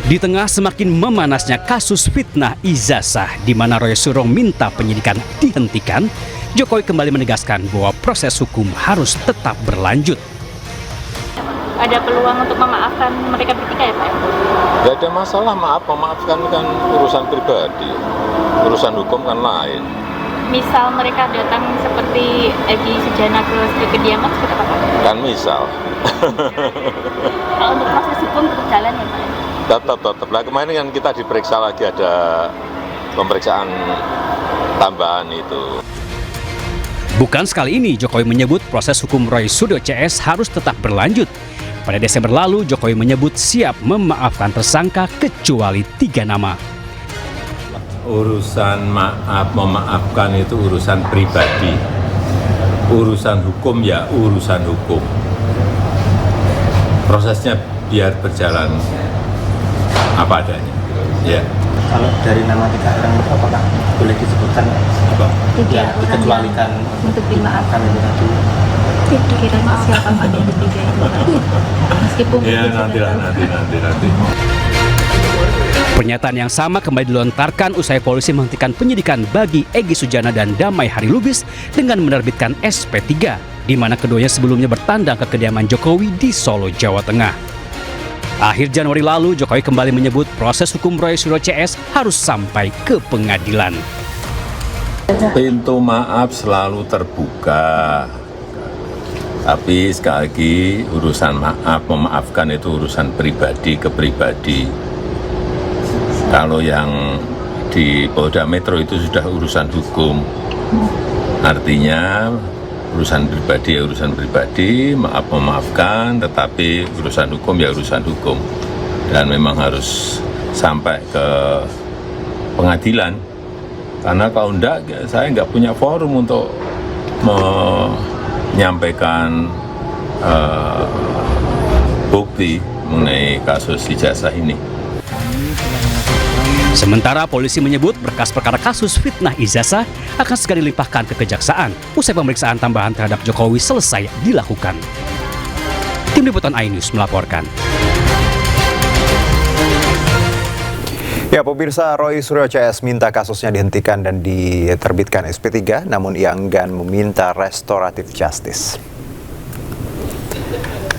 Di tengah semakin memanasnya kasus fitnah ijazah di mana Roy Suryo minta penyidikan dihentikan, Jokowi kembali menegaskan bahwa proses hukum harus tetap berlanjut. Ada peluang untuk memaafkan mereka bertiga ya Pak? Gak ada masalah, memaafkan kan urusan pribadi, urusan hukum kan lain. Misal mereka datang seperti Egy Sujana ke kediaman seperti apa Pak? Kan misal. Kalau untuk proses hukum tetap jalan ya Pak? Tetap lah, kemarin kan kita diperiksa lagi, ada pemeriksaan tambahan itu. Bukan sekali ini Jokowi menyebut proses hukum Roy Suryo CS harus tetap berlanjut. Pada Desember lalu Jokowi menyebut siap memaafkan tersangka kecuali 3 nama. Urusan memaafkan itu urusan pribadi. Urusan hukum ya urusan hukum. Prosesnya biar berjalan apa adanya. Ya. Kalau dari nama 3 orang itu apakah boleh disebutkan apa? Tidak dikecualikan untuk dimaafkan itu tadi. Kira-kira siapa Pak yang ketiga itu Pak? Meskipun Ya nanti. Pernyataan yang sama kembali dilontarkan usai polisi menghentikan penyidikan bagi Egy Sujana dan Damai Hari Lubis dengan menerbitkan SP3, di mana keduanya sebelumnya bertandang ke kediaman Jokowi di Solo, Jawa Tengah. Akhir Januari lalu, Jokowi kembali menyebut proses hukum Roy Suryo CS harus sampai ke pengadilan. Pintu maaf selalu terbuka. Tapi sekali lagi urusan memaafkan itu urusan pribadi ke pribadi. Kalau yang di Polda Metro itu sudah urusan hukum. Artinya urusan pribadi ya urusan pribadi, memaafkan, tetapi urusan hukum ya urusan hukum. Dan memang harus sampai ke pengadilan. Karena kalau enggak, saya enggak punya forum untuk menyampaikan bukti mengenai kasus ijazah ini. Sementara polisi menyebut berkas perkara kasus fitnah ijazah akan segera dilimpahkan ke kejaksaan usai pemeriksaan tambahan terhadap Jokowi selesai dilakukan. Tim Liputan iNews melaporkan. Ya, pemirsa, Roy Suryo CS minta kasusnya dihentikan dan diterbitkan SP3, namun ia enggan meminta restoratif justice.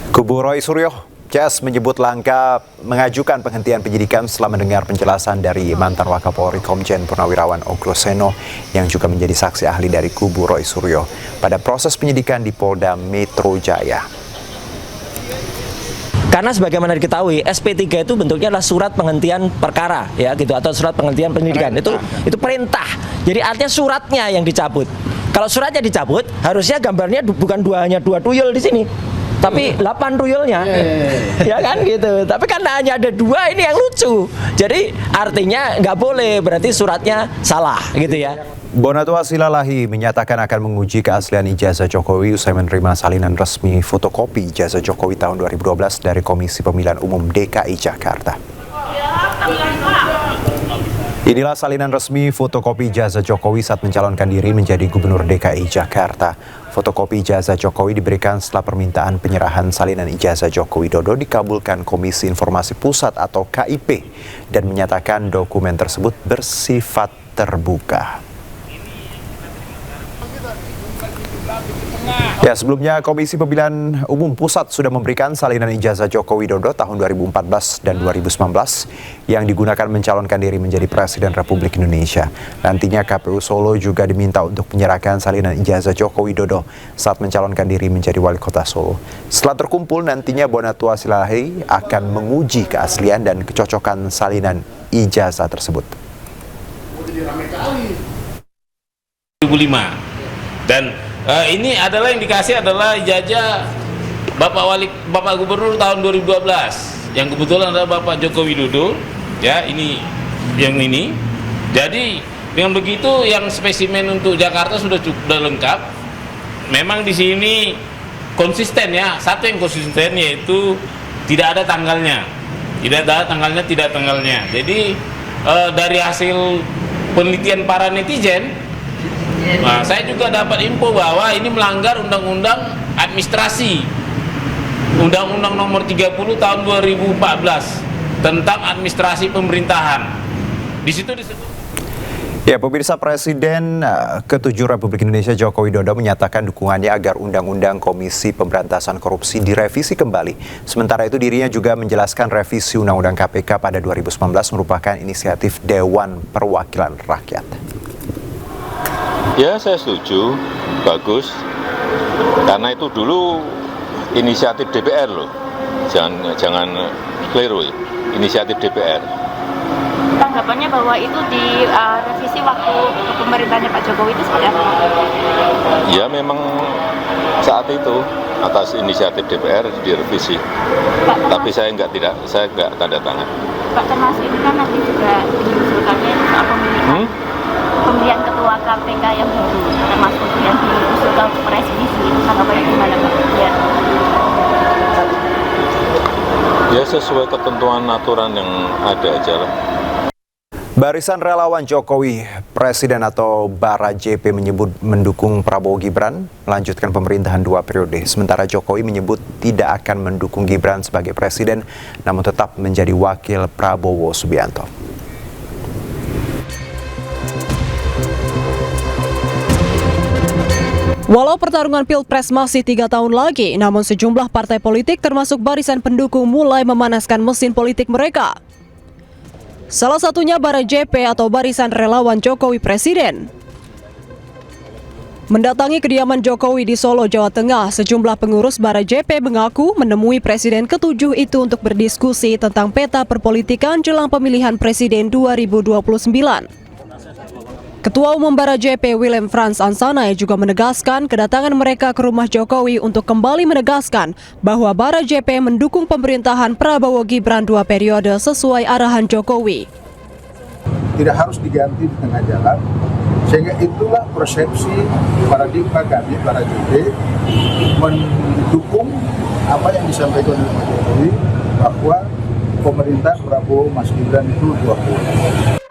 Kubu Roy Suryo CS menyebut langkah mengajukan penghentian penyidikan setelah mendengar penjelasan dari mantan Wakapolri Komjen Purnawirawan Ogloseno yang juga menjadi saksi ahli dari kubu Roy Suryo pada proses penyidikan di Polda Metro Jaya. Karena sebagaimana diketahui SP3 itu bentuknya adalah surat penghentian perkara ya gitu, atau surat penghentian penyidikan. Itu perintah. Jadi artinya suratnya yang dicabut. Kalau suratnya dicabut, harusnya gambarnya bukan hanya dua tuyul di sini, tapi 8 tuyulnya. Ya kan gitu. Tapi karena hanya ada 2, ini yang lucu. Jadi artinya nggak boleh, berarti suratnya salah gitu ya. Bonatua Silalahi menyatakan akan menguji keaslian ijazah Jokowi usai menerima salinan resmi fotokopi ijazah Jokowi tahun 2012 dari Komisi Pemilihan Umum DKI Jakarta. Inilah salinan resmi fotokopi ijazah Jokowi saat mencalonkan diri menjadi Gubernur DKI Jakarta. Fotokopi ijazah Jokowi diberikan setelah permintaan penyerahan salinan ijazah Joko Widodo dikabulkan Komisi Informasi Pusat atau KIP dan menyatakan dokumen tersebut bersifat terbuka. Ya, sebelumnya Komisi Pemilihan Umum Pusat sudah memberikan salinan ijazah Joko Widodo tahun 2014 dan 2019 yang digunakan mencalonkan diri menjadi Presiden Republik Indonesia. Nantinya KPU Solo juga diminta untuk menyerahkan salinan ijazah Joko Widodo saat mencalonkan diri menjadi Wali Kota Solo. Setelah terkumpul, nantinya Bonatua Silalahi akan menguji keaslian dan kecocokan salinan ijazah tersebut. 2005 dan ini adalah yang dikasih adalah ijazah Bapak Gubernur tahun 2012 yang kebetulan adalah Bapak Joko Widodo ya, ini yang ini. Jadi dengan begitu yang spesimen untuk Jakarta sudah lengkap. Memang di sini konsisten ya, satu yang konsisten yaitu tidak ada tanggalnya. Tidak tanggalnya. Jadi dari hasil penelitian para netizen, nah, saya juga dapat info bahwa ini melanggar Undang-Undang Administrasi, Undang-Undang Nomor 30 Tahun 2014 tentang administrasi pemerintahan. Di situ disebut. Ya, pemirsa, Presiden ke-7 Republik Indonesia Joko Widodo menyatakan dukungannya agar Undang-Undang Komisi Pemberantasan Korupsi direvisi kembali. Sementara itu dirinya juga menjelaskan revisi Undang-Undang KPK pada 2019 merupakan inisiatif Dewan Perwakilan Rakyat. Ya, saya setuju, bagus. Karena itu dulu inisiatif DPR loh. Jangan keliru ya, inisiatif DPR. Tanggapannya bahwa itu di revisi waktu pemerintahnya Pak Jokowi itu seperti apa? Ya memang saat itu atas inisiatif DPR direvisi. Pak, Tapi saya nggak tanda tangan. Pak, termasuk itu kan nanti juga diusulkannya soal pemilihan ketua KPK yang baru, termasuk yang diusulkan presisi. Tanggapannya gimana Pak? Ya sesuai ketentuan aturan yang ada aja lah. Barisan Relawan Jokowi, Presiden atau Bara JP menyebut mendukung Prabowo Gibran melanjutkan pemerintahan 2 periode. Sementara Jokowi menyebut tidak akan mendukung Gibran sebagai Presiden, namun tetap menjadi wakil Prabowo Subianto. Walau pertarungan Pilpres masih 3 tahun lagi, namun sejumlah partai politik termasuk barisan pendukung mulai memanaskan mesin politik mereka. Salah satunya Bara JP atau Barisan Relawan Jokowi Presiden. Mendatangi kediaman Jokowi di Solo, Jawa Tengah, sejumlah pengurus Bara JP mengaku menemui Presiden ke-7 itu untuk berdiskusi tentang peta perpolitikan jelang pemilihan Presiden 2029. Ketua Umum Bara JP Willem Frans Ansanai juga menegaskan kedatangan mereka ke rumah Jokowi untuk kembali menegaskan bahwa Bara JP mendukung pemerintahan Prabowo Gibran 2 periode sesuai arahan Jokowi. Tidak harus diganti di tengah jalan, sehingga itulah persepsi paradigma kami Bara JP mendukung apa yang disampaikan oleh Pak Jokowi bahwa pemerintah Prabowo Mas Gibran itu 2 periode.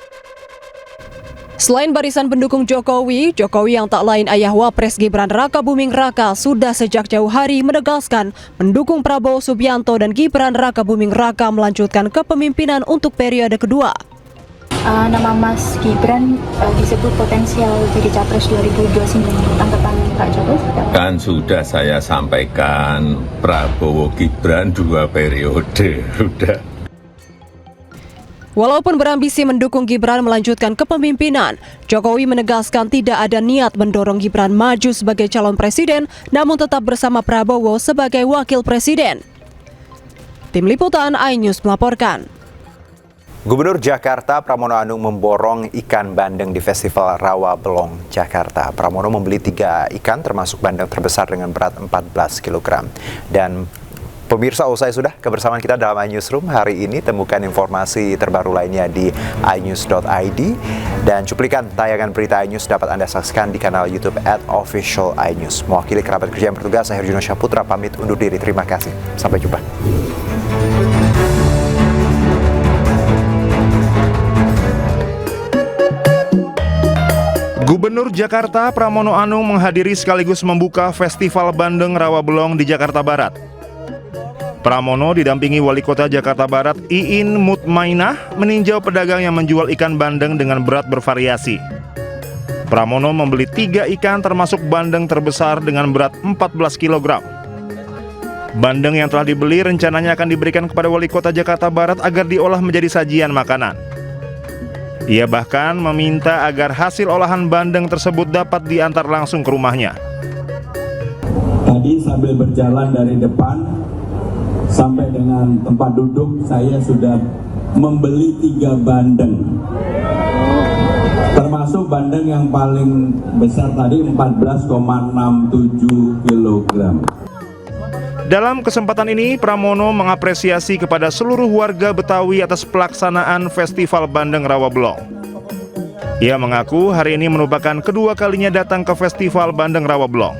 Selain barisan pendukung Jokowi, Jokowi yang tak lain ayah Wapres Gibran Raka Buming Raka sudah sejak jauh hari menegaskan mendukung Prabowo Subianto dan Gibran Raka Buming Raka melanjutkan kepemimpinan untuk periode kedua. Nama Mas Gibran disebut potensial jadi Capres 2029. Tanggapan Pak Jokowi? Kan sudah saya sampaikan, Prabowo Gibran 2 periode, udah. Walaupun berambisi mendukung Gibran melanjutkan kepemimpinan, Jokowi menegaskan tidak ada niat mendorong Gibran maju sebagai calon presiden, namun tetap bersama Prabowo sebagai wakil presiden. Tim Liputan iNews melaporkan. Gubernur Jakarta Pramono Anung memborong ikan bandeng di Festival Rawa Belong, Jakarta. Pramono membeli 3 ikan termasuk bandeng terbesar dengan berat 14 kg. Dan pemirsa, usai sudah kebersamaan kita dalam iNewsroom hari ini. Temukan informasi terbaru lainnya di inews.id. Dan cuplikan tayangan berita iNews dapat Anda saksikan di kanal YouTube @officialinews. Mewakili kerabat kerja yang bertugas, saya Herjuno Syaputra pamit undur diri. Terima kasih. Sampai jumpa. Gubernur Jakarta Pramono Anung menghadiri sekaligus membuka Festival Bandeng Rawa Belong di Jakarta Barat. Pramono didampingi Wali Kota Jakarta Barat Iin Mutmainah meninjau pedagang yang menjual ikan bandeng dengan berat bervariasi. Pramono membeli 3 ikan termasuk bandeng terbesar dengan berat 14 kg. Bandeng yang telah dibeli rencananya akan diberikan kepada Wali Kota Jakarta Barat agar diolah menjadi sajian makanan. Ia bahkan meminta agar hasil olahan bandeng tersebut dapat diantar langsung ke rumahnya. Tadi sambil berjalan dari depan sampai dengan tempat duduk, saya sudah membeli 3 bandeng. Termasuk bandeng yang paling besar tadi 14,67 kg. Dalam kesempatan ini, Pramono mengapresiasi kepada seluruh warga Betawi atas pelaksanaan Festival Bandeng Rawa Belong. Ia mengaku hari ini merupakan kedua kalinya datang ke Festival Bandeng Rawa Belong.